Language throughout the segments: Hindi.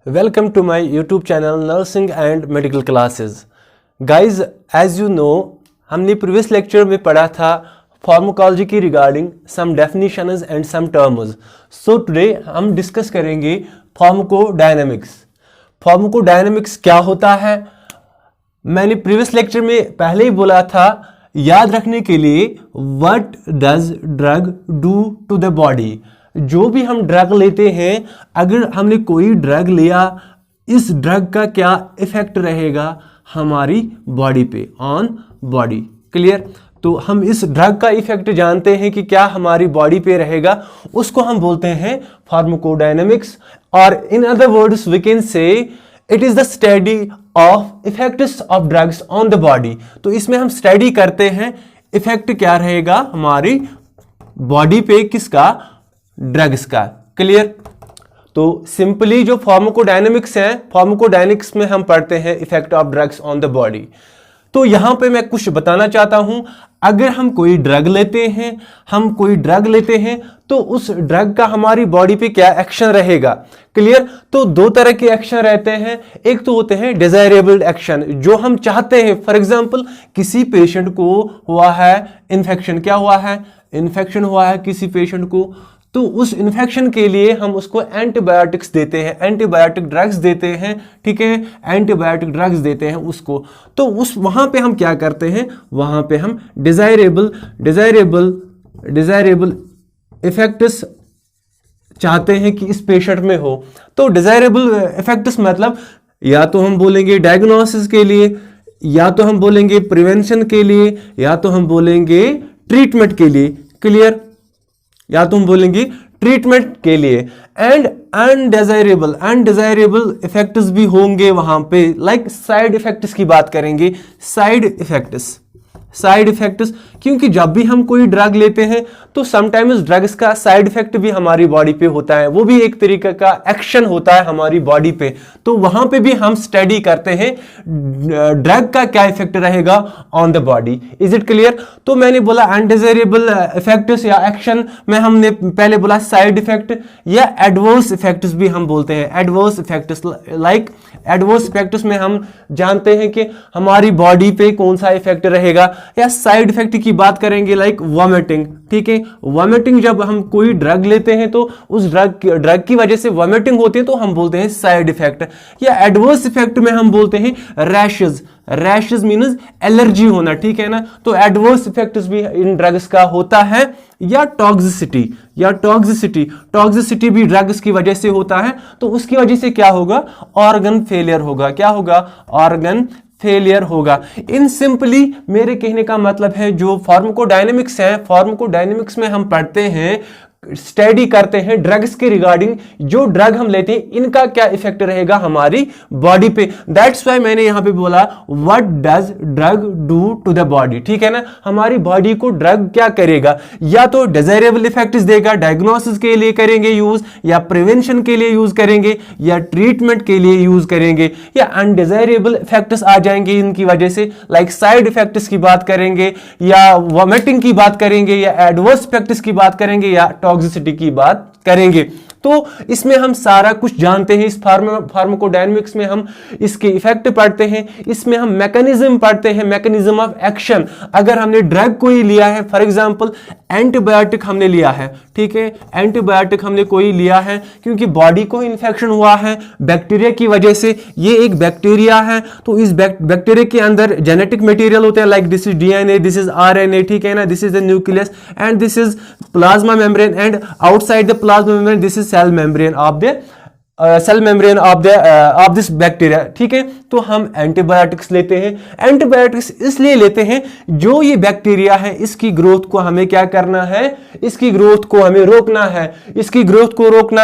Welcome to my YouTube channel Nursing and Medical Classes. Guys, as you know, हमने प्रीवियस लेक्चर में पढ़ा था फार्माकोलॉजी की regarding some definitions and some terms. So today हम डिस्कस करेंगे फार्माकोडायनामिक्स. फार्माकोडायनामिक्स क्या होता है? मैंने प्रीवियस लेक्चर में पहले ही बोला था, याद रखने के लिए, what does drug do to the body. जो भी हम ड्रग लेते हैं, अगर हमने कोई ड्रग लिया, इस ड्रग का क्या इफेक्ट रहेगा हमारी बॉडी पे, ऑन बॉडी. क्लियर? तो हम इस ड्रग का इफेक्ट जानते हैं कि क्या हमारी बॉडी पे रहेगा, उसको हम बोलते हैं फार्माकोडायनामिक्स. और in other words we can say it is the study of effects of drugs on the body. तो इसमें हम स्टडी करते हैं इफेक्ट क्या रहेगा हमारी बॉडी पे, किसका? ड्रग्स का. क्लियर? तो सिंपली जो फार्माकोडायनामिक्स है, फार्माकोडायनामिक्स में हम पढ़ते हैं effect of drugs on the body. तो यहां पे मैं कुछ बताना चाहता हूं. अगर हम कोई ड्रग लेते हैं, तो उस ड्रग का हमारी बॉडी पे क्या एक्शन रहेगा. क्लियर? तो दो तरह के एक्शन रहते हैं. एक तो होते हैं डिजायरेबल एक्शन, जो हम चाहते हैं. फॉर एग्जांपल, किसी पेशेंट को हुआ है इन्फेक्शन. क्या हुआ है? इन्फेक्शन हुआ है किसी पेशेंट को. तो उस इन्फेक्शन के लिए हम उसको एंटीबायोटिक्स देते हैं, एंटीबायोटिक ड्रग्स देते हैं. ठीक है, एंटीबायोटिक ड्रग्स देते हैं उसको. तो उस वहां पे हम क्या करते हैं, वहां पे हम डिजायरेबल इफेक्ट्स चाहते हैं कि इस पेशेंट में हो. तो डिजायरेबल इफेक्ट्स मतलब या तो हम बोलेंगे डायग्नोसिस के लिए, या तो हम बोलेंगे प्रिवेंशन के लिए, या तो हम बोलेंगे ट्रीटमेंट के लिए. क्लियर? या तो हम बोलेंगे ट्रीटमेंट के लिए. एंड अनडिजायरेबल इफेक्ट्स भी होंगे वहां पे. लाइक साइड इफेक्ट्स की बात करेंगे. साइड इफेक्ट्स क्योंकि जब भी हम कोई ड्रग लेते हैं तो समटाइम्स ड्रग्स का साइड इफेक्ट भी हमारी बॉडी पे होता है. वो भी एक तरीके का एक्शन होता है हमारी बॉडी पे. तो वहां पे भी हम स्टडी करते हैं ड्रग का क्या इफेक्ट रहेगा on the body. Is it clear? तो मैंने बोला अनडिजायरेबल इफेक्ट्स या एक्शन में हमने पहले बोला साइड इफेक्ट या एडवर्स इफेक्ट्स भी हम बोलते हैं. Adverse effects, like adverse effects में हम जानते हैं कि हमारी बॉडी पे कौन सा इफेक्ट रहेगा. या साइड इफेक्ट की बात करेंगे लाइक वॉमिटिंग. ठीक है, वॉमिटिंग जब हम कोई ड्रग लेते हैं तो उस ड्रग की वजह से वॉमिटिंग होती है, तो हम बोलते हैं साइड इफेक्ट. या एडवर्स इफेक्ट में हम बोलते हैं रैशेज मींस एलर्जी होना. ठीक है ना? तो एडवर्स इफेक्ट्स भी इन ड्रग्स का होता है. या टॉक्सिसिटी भी ड्रग्स की वजह से होता है. तो उसकी वजह से क्या होगा? ऑर्गन फेलियर होगा. क्या होगा? ऑर्गन फेलियर होगा. इन सिंपली मेरे कहने का मतलब है, जो फार्माकोडायनामिक्स है, फार्माकोडायनामिक्स में हम पढ़ते हैं, स्टडी करते हैं ड्रग्स के रिगार्डिंग. जो ड्रग हम लेते हैं, इनका क्या इफेक्ट रहेगा हमारी बॉडी पे. दैट्स व्हाई मैंने यहां पे बोला what does drug do to the body. ठीक है ना? हमारी बॉडी को ड्रग क्या करेगा? या तो डिजायरेबल इफेक्ट्स देगा, डायग्नोसिस के लिए करेंगे यूज, या प्रिवेंशन के लिए यूज करेंगे, या ट्रीटमेंट के लिए यूज करेंगे. या अनडिजायरेबल इफेक्ट्स आ जाएंगे इनकी वजह से, लाइक साइड इफेक्ट्स की बात करेंगे, या वॉमिटिंग की बात करेंगे, या एडवर्स इफेक्ट्स की बात करेंगे, या टॉक्सिसिटी की बात करेंगे. तो इसमें हम सारा कुछ जानते हैं. इस फार्माकोडायनामिक्स में हम इसके इफेक्ट पढ़ते हैं, इसमें हम मैकेनिज्म पढ़ते हैं, मैकेनिज्म ऑफ एक्शन. अगर हमने ड्रग कोई लिया है, फॉर एग्जांपल एंटीबायोटिक हमने लिया है. ठीक है, एंटीबायोटिक हमने कोई लिया है क्योंकि बॉडी को इन्फेक्शन हुआ है बैक्टीरिया की वजह से. ये एक बैक्टीरिया है, तो इस बैक्टीरिया के अंदर जेनेटिक मटेरियल होता है, like this is DNA, this is RNA. ठीक है ना? This is the nucleus and this is plasma membrane, and outside the plasma membrane this is cell membrane of this bacteria. ठीक है? तो हम एंटीबायोटिक्स लेते हैं. एंटीबायोटिक्स इसलिए लेते हैं, जो ये बैक्टीरिया है, इसकी ग्रोथ को हमें क्या करना है? इसकी ग्रोथ को हमें रोकना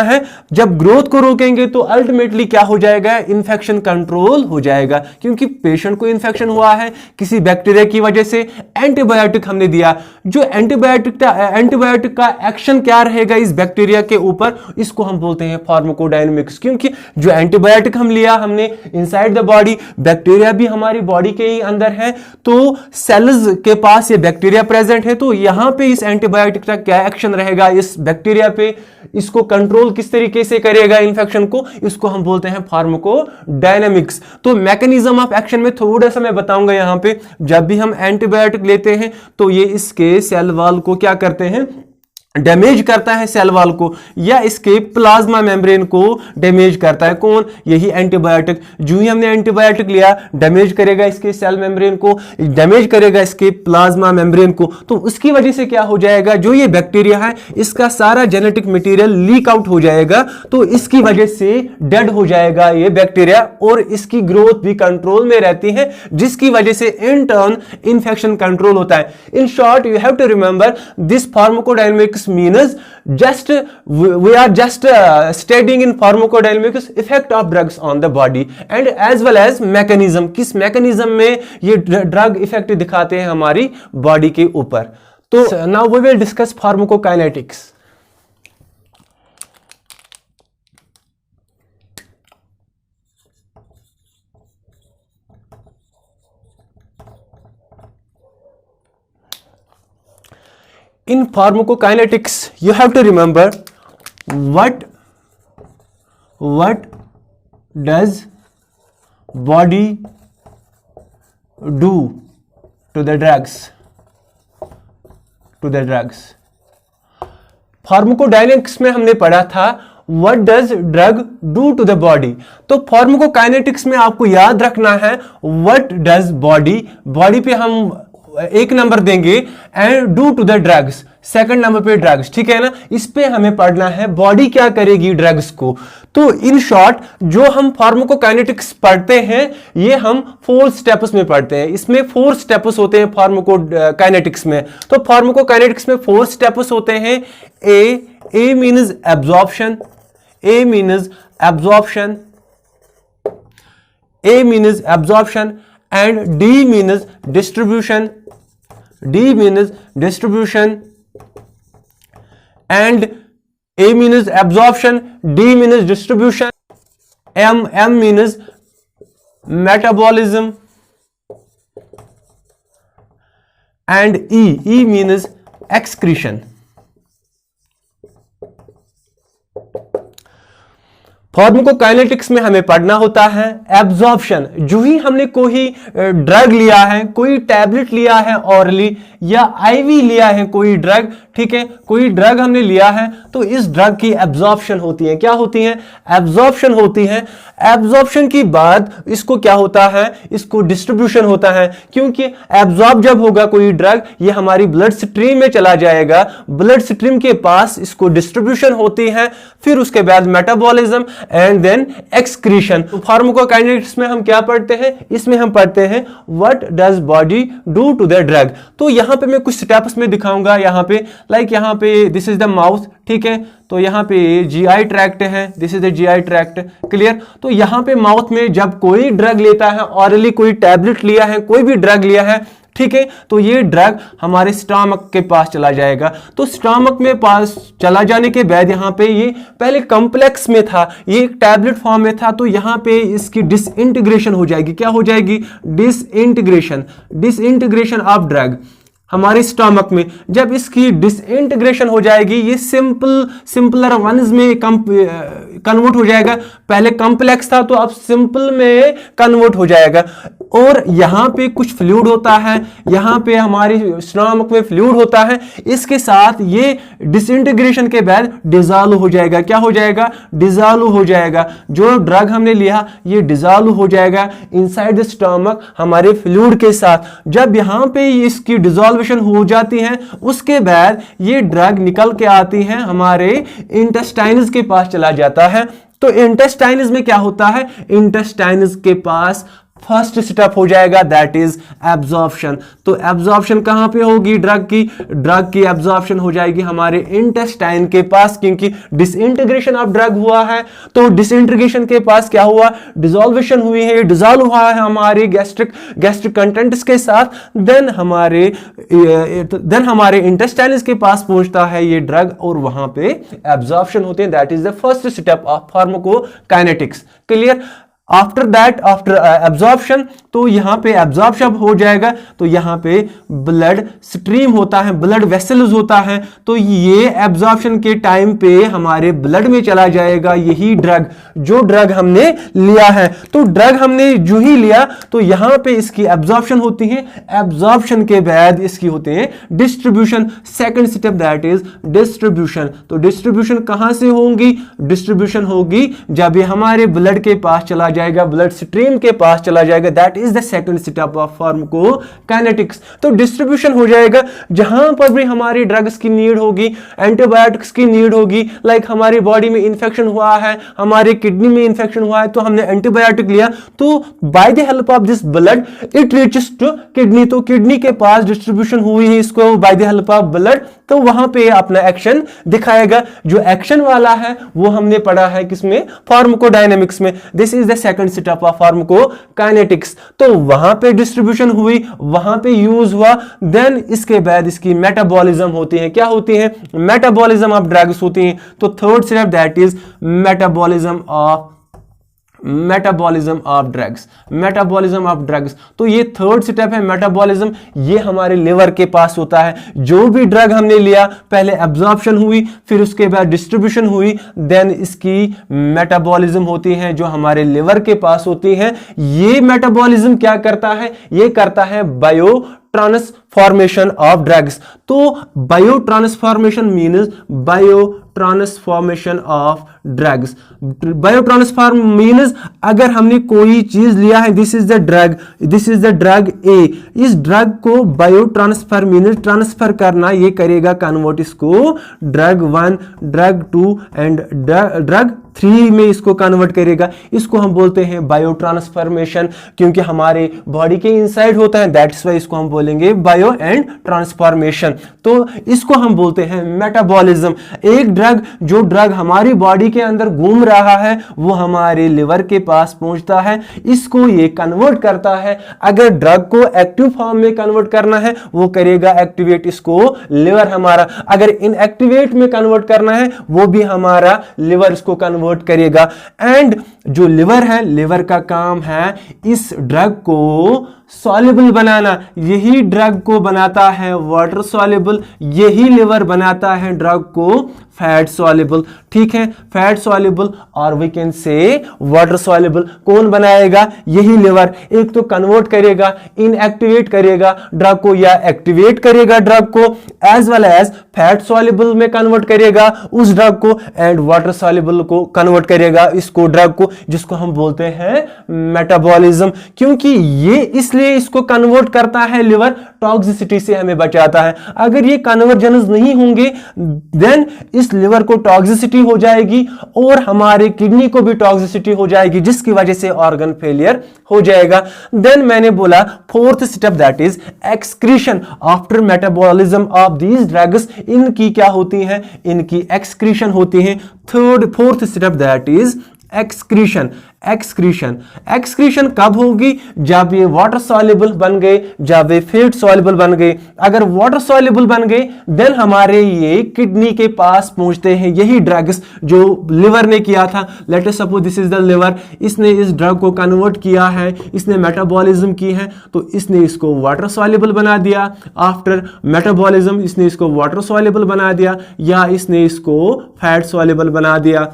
है. जब ग्रोथ को रोकेंगे तो अल्टीमेटली क्या हो जाएगा? इन्फेक्शन कंट्रोल हो जाएगा. क्योंकि पेशेंट को इन्फेक्शन हुआ है किसी बैक्टीरिया की वजह से, एंटीबायोटिक हमने दिया. जो एंटीबायोटिक का एक्शन क्या रहेगा इस बैक्टीरिया के ऊपर, इसको हम बोलते हैं फार्माकोडायनामिक्स. एंटीबायोटिक्स, क्योंकि जो एंटीबायोटिक हम लिया हमने इनसाइड द बॉडी, बैक्टीरिया भी हमारी बॉडी के ही अंदर है, तो सेल्स के पास ये बैक्टीरिया प्रेजेंट है, तो यहां पे इस एंटीबायोटिक का क्या एक्शन रहेगा इस बैक्टीरिया पे, इसको कंट्रोल किस तरीके से करेगा इन्फेक्शन को, इसको हम बोलते हैं फार्माकोडायनामिक्स। तो मैकेनिज्म ऑफ एक्शन में थोड़ा सा मैं बताऊंगा यहां पे। जब भी हम एंटीबायोटिक लेते हैं तो ये इसके सेल वॉल को क्या करते हैं, डैमेज करता है सेल वॉल को, या इसके प्लाज्मा मेम्ब्रेन को डैमेज करता है। कौन? यही एंटीबायोटिक। जो ही हमने एंटीबायोटिक लिया डैमेज करेगा इसके सेल मेम्ब्रेन को, डैमेज करेगा इसके प्लाज्मा मेम्ब्रेन को, तो उसकी वजह से क्या हो जाएगा, जो ये बैक्टीरिया है इसका सारा जेनेटिक मटेरियल लीक आउट हो जाएगा, तो इसकी वजह से डेड हो जाएगा ये बैक्टीरिया, और इसकी ग्रोथ भी कंट्रोल में रहती है, जिसकी वजह से इन टर्न इन्फेक्शन कंट्रोल होता है। In short you have to remember this pharmacodynamics means just we are just studying in pharmacodynamics effect of drugs on the body and as well as mechanism, किस mechanism में ये drug effect दिखाते हैं हमारी body के ऊपर। तो now we will discuss pharmacokinetics। In pharmacokinetics, you have to remember what does body do to the drugs? Pharmacodynamics में हमने पढ़ा था what does drug do to the body। तो pharmacokinetics में आपको याद रखना है what does body पे हम एक नंबर देंगे and do to the drugs, second number पे ड्रग्स, ठीक है ना। इस पे हमें पढ़ना है बॉडी क्या करेगी ड्रग्स को। तो इन शॉर्ट जो हम फार्माकोकाइनेटिक्स पढ़ते हैं ये हम 4 स्टेप्स में पढ़ते हैं। इसमें 4 स्टेप्स होते हैं फार्माकोकाइनेटिक्स में। तो फार्माकोकाइनेटिक्स में 4 स्टेप्स होते हैं। A means absorption, A means absorption and D means distribution, and A means absorption, D means distribution, M means metabolism, and E means excretion। Pharmacokinetics में हमें पढ़ना होता है एब्जॉर्प्शन। जो ही हमने कोई ड्रग लिया है, कोई टैबलेट लिया है ऑरली या आईवी लिया है कोई ड्रग, ठीक है, कोई ड्रग हमने लिया है तो इस ड्रग की एब्जॉर्प्शन होती है। क्या होती है? एब्जॉर्प्शन होती है। एब्जॉर्प्शन की बाद इसको क्या होता है? इसको डिस्ट्रीब्यूशन होता है, क्योंकि एब्जॉर्ब जब होगा कोई ड्रग ये हमारी ब्लड स्ट्रीम में चला जाएगा, ब्लड स्ट्रीम के पास इसको डिस्ट्रीब्यूशन होती है, फिर उसके बाद मेटाबॉलिज्म एंड देन एक्सक्रीशन। तो फार्माकोकाइनेटिक्स में हम क्या पढ़ते हैं? इसमें हम पढ़ते हैं what does body do to the drug. तो यहां पे मैं कुछ स्टेप्स में दिखाऊंगा। यहां पे लाइक यहां पे दिस इज द माउथ, ठीक है, तो यहां पे जीआई ट्रैक्ट है, this is the GI tract, clear. तो यहां पे माउथ में जब कोई ड्रग लेता है, ऑरली कोई टैबलेट लिया है, कोई भी ड्रग लिया है, ठीक है, तो ये ड्रग हमारे स्टमक के पास चला जाएगा। तो स्टमक में पास चला जाने के बाद यहाँ पे ये पहले कॉम्प्लेक्स में था, ये एक टैबलेट फॉर्म में था, तो यहाँ पे इसकी डिसइंटीग्रेशन हो जाएगी। क्या हो जाएगी? डिसइंटीग्रेशन ऑफ ड्रग हमारे स्टमक में। जब इसकी डिसइंटीग्रेशन हो जाएगी ये सिंपलर वंस में कन्वर्ट हो जाएगा। पहले कॉम्प्लेक्स था तो अब सिंपल में कन्वर्ट हो जाएगा। और यहां पे कुछ फ्लूइड होता है, यहां पे हमारी स्टमक में फ्लूइड होता है, इसके साथ ये डिसइंटीग्रेशन के बाद डिसॉल्व हो जाएगा। क्या हो जाएगा? डिसॉल्व हो जाएगा। जो ड्रग हमने लिया ये डिसॉल्व हो जाएगा इनसाइड द स्टमक हमारे फ्लूइड के साथ। जब यहां पे इसकी डिसॉल्व हो जाती हैं उसके बाद ये ड्रग निकल के आती हैं हमारे इंटेस्टाइन्स के पास चला जाता है। तो इंटेस्टाइन्स में क्या होता है? इंटेस्टाइन्स के पास फर्स्ट स्टेप हो जाएगा, दैट इज एब्जॉर्प्शन। तो एब्जॉर्प्शन कहां पे होगी ड्रग की एब्जॉर्प्शन हो जाएगी हमारे इंटेस्टाइन के पास, क्योंकि डिसइंटीग्रेशन ऑफ ड्रग हुआ है। तो डिसइंटीग्रेशन के पास क्या हुआ, डिसॉल्वेशन हुई है, डिसॉल्व हुआ है हमारे गैस्ट्रिक कंटेंट्स के साथ, देन हमारे इंटेस्टाइन्स के पास पहुंचता है ये ड्रग और वहां पे एब्जॉर्प्शन होते हैं। That is the first step of pharmacokinetics. Clear. After that, after absorption, तो यहां पे एब्जॉर्प्शन हो जाएगा, तो यहां पे ब्लड स्ट्रीम होता है, ब्लड वेसल्स होता है, तो ये एब्जॉर्प्शन के टाइम पे हमारे ब्लड में चला जाएगा यही ड्रग, जो ड्रग हमने लिया है। तो ड्रग हमने जो ही लिया तो यहां पे इसकी एब्जॉर्प्शन होती है, एब्जॉर्प्शन के बाद इसकी होते हैं distribution. Second step that is distribution. तो डिस्ट्रीब्यूशन कहां से होगी, डिस्ट्रीब्यूशन होगी जब ये हमारे ब्लड के पास चला जाएगा, ब्लड स्ट्रीम के पास चला जाएगा, that is the second step of pharmacokinetics. तो डिस्ट्रीब्यूशन हो जाएगा जहां पर भी हमारी ड्रग्स की नीड होगी, एंटीबायोटिक्स की नीड होगी, लाइक हमारी बॉडी में इंफेक्शन हुआ है, हमारे किडनी में इंफेक्शन हुआ है, तो हमने एंटीबायोटिक लिया, तो by the help of this blood it reaches to kidney. तो किडनी के पास डिस्ट्रीब्यूशन हुई है इसको by the help of blood, तो वहां पे अपना एक्शन दिखाएगा। जो एक्शन वाला है वो हमने पढ़ा है किसमें, फार्माकोडायनेमिक्स में। This is the second step of pharmacokinetics. तो वहां पे डिस्ट्रीब्यूशन हुई, वहां पे यूज हुआ, देन इसके बाद इसकी मेटाबॉलिज्म होती है। क्या होती है, मेटाबॉलिज्म ऑफ ड्रग्स होती है। तो third step that is metabolism of drugs. तो ये थर्ड स्टेप है मेटाबॉलिज्म, ये हमारे लिवर के पास होता है। जो भी ड्रग हमने लिया, पहले एब्जॉर्प्शन हुई, फिर उसके बाद डिस्ट्रीब्यूशन हुई, देन इसकी मेटाबॉलिज्म होती है जो हमारे लिवर के पास होती है। ये मेटाबॉलिज्म क्या करता है, ये करता है बायो ट्रांसफॉर्मेशन ऑफ ड्रग्स। तो bio transformation means bio transformation of drugs. Bio transform means अगर हमने कोई चीज लिया है, दिस इज द ड्रग ए, इस ड्रग को बायो ट्रांसफर मीन्स ट्रांसफर करना, ये करेगा कन्वर्ट इसको ड्रग 1, ड्रग 2 एंड ड्रग 3 में इसको कन्वर्ट करेगा। इसको हम बोलते हैं बायो ट्रांसफॉर्मेशन, क्योंकि हमारे बॉडी के इनसाइड होता है, दैट्स वाई इसको हम बोलेंगे बायो एंड ट्रांसफॉर्मेशन। तो इसको हम बोलते हैं मेटाबॉलिज्म। एक ड्रग, जो ड्रग हमारी बॉडी के अंदर घूम रहा है, वो हमारे लिवर के पास पहुंचता है, इसको ये कन्वर्ट करता है। अगर ड्रग को एक्टिव फॉर्म में कन्वर्ट करना है, वो करेगा एक्टिवेट इसको लिवर हमारा। अगर इनएक्टिवेट में कन्वर्ट करना है, वो भी हमारा लिवर इसको कन्वर्ट करेगा। एंड जो लिवर है, लिवर का काम है इस ड्रग को सॉल्युबल बनाना। यही ड्रग को बनाता है वाटर सॉल्युबल, यही लिवर बनाता है ड्रग को फैट सॉल्युबल। ठीक है, फैट सॉल्युबल और we can say water soluble. कौन बनाएगा, यही लिवर। एक तो कन्वर्ट करेगा, इनएक्टिवेट करेगा ड्रग को या एक्टिवेट करेगा ड्रग को, as well as fat soluble में कन्वर्ट करेगा उस ड्रग को, एंड वाटर सॉल्युबल को कन्वर्ट करेगा इसको ड्रग को, जिसको हम बोलते हैं मेटाबॉलिज्म। क्योंकि ये इसलिए इसको कन्वर्ट करता है लिवर, टॉक्सिसिटी से हमें बचाता है। अगर ये कन्वर्जन्स नहीं होंगे, देन इस लिवर को टॉक्सिसिटी हो जाएगी और हमारे किडनी को भी टॉक्सिसिटी हो जाएगी, जिसकी वजह से ऑर्गन फेलियर हो जाएगा। देन मैंने बोला fourth step that is excretion. After metabolism of these drugs, इनकी क्या होती है, इनकी एक्सक्रीशन होती है। Fourth step that is excretion. Excretion कब होगी, जब ये वाटर सॉल्युबल बन गए, जब ये फैट सॉल्युबल बन गए। अगर वाटर सॉल्युबल बन गए, देन हमारे ये किडनी के पास पहुंचते हैं यही ड्रग्स जो लिवर ने किया था। Let us suppose this is the liver, इसने इस ड्रग को कन्वर्ट किया है, इसने मेटाबॉलिज्म की है, तो इसने इसको वाटर सॉल्युबल बना दिया। आफ्टर मेटाबॉलिज्म इसने इसको वाटर सॉल्युबल बना दिया, या इसने इसको फैट सॉल्युबल बना दिया।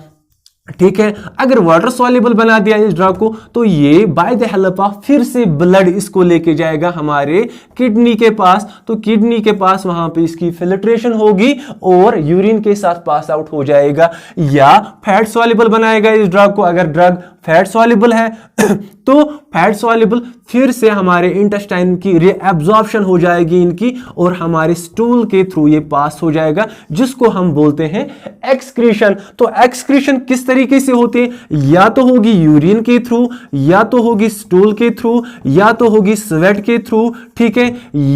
ठीक है, अगर वाटर सॉल्युबल बना दिया इस ड्रग को, तो ये बाय द हेल्प ऑफ फिर से ब्लड इसको लेके जाएगा हमारे किडनी के पास। तो किडनी के पास वहां पे इसकी फिल्ट्रेशन होगी और यूरिन के साथ पास आउट हो जाएगा। या फैट सॉल्युबल बनाएगा इस ड्रग को, अगर ड्रग फैट सॉल्युबल है तो फैट सॉल्युबल फिर से हमारे इंटेस्टाइन की रीएब्जॉर्प्शन हो जाएगी इनकी और हमारे स्टूल के थ्रू ये पास हो जाएगा, जिसको हम बोलते हैं एक्सक्रीशन। तो एक्सक्रीशन किस तरीके से होती है, या तो होगी यूरिन के थ्रू, या तो होगी स्टूल के थ्रू, या तो होगी स्वेट के थ्रू, ठीक है,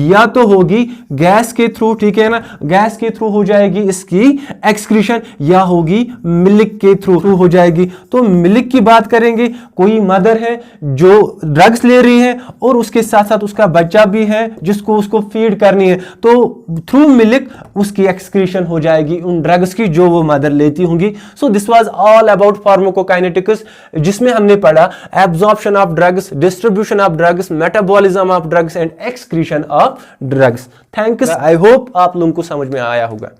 या तो होगी गैस के थ्रू, ठीक है ना, गैस के थ्रू हो जाएगी इसकी एक्सक्रीशन, या होगी मिल्क के थ्रू हो जाएगी। तो मिल्क की बात करेंगे, कोई मदर है जो ड्रग्स ले रही है और उसके साथ साथ उसका बच्चा भी है जिसको उसको फीड करनी है, तो थ्रू मिल्क उसकी एक्सक्रीशन हो जाएगी उन ड्रग्स की जो वो मदर लेती होंगी। So this was all about pharmacokinetics, जिसमें हमने पढ़ा absorption of drugs, distribution of drugs, metabolism of drugs and excretion of drugs. Thanks, I hope आप लोगों को समझ में आया होगा।